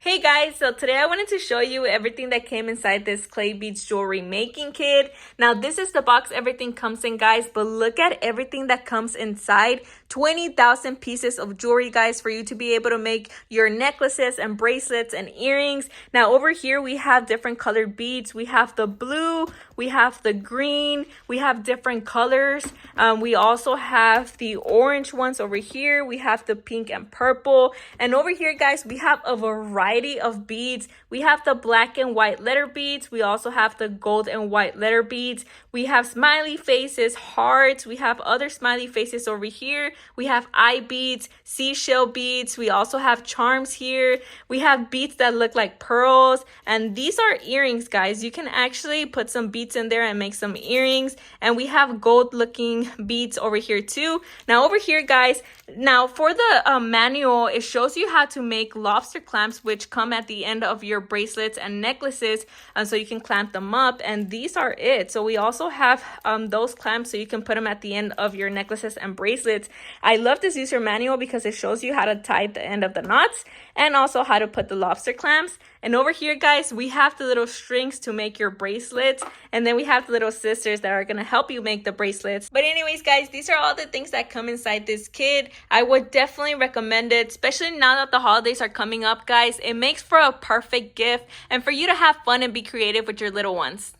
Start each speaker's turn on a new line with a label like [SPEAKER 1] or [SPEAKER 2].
[SPEAKER 1] Hey guys, so today I wanted to show you everything that came inside this clay beads jewelry making kit. Now this is the box everything comes in, guys, but look at everything that comes inside. 20,000 pieces of jewelry, guys, for you to be able to make your necklaces and bracelets and earrings. Now over here we have different colored beads. We have the blue, we have the green, we have different colors. We also have the orange ones over here. We have the pink and purple. And over here, guys, we have a variety of beads. We have the black and white letter beads. We also have the gold and white letter beads. We have smiley faces, hearts. We have other smiley faces over here. We have eye beads, seashell beads. We also have charms here. We have beads that look like pearls. And these are earrings, guys. You can actually put some beads in there and make some earrings. And we have gold looking beads over here too. Now over here, guys, now for the manual, it shows you how to make lobster clamps, which come at the end of your bracelets and necklaces, so you can clamp them up. And these are it. So we also have those clamps, so you can put them at the end of your necklaces and bracelets. I love this user manual because it shows you how to tie the end of the knots and also how to put the lobster clamps. And over here, guys, we have the little strings to make your bracelets, and then we have the little scissors that are going to help you make the bracelets. But anyways, guys, these are all the things that come inside this kit. I would definitely recommend it, especially now that the holidays are coming up, guys. It makes for a perfect gift and for you to have fun and be creative with your little ones.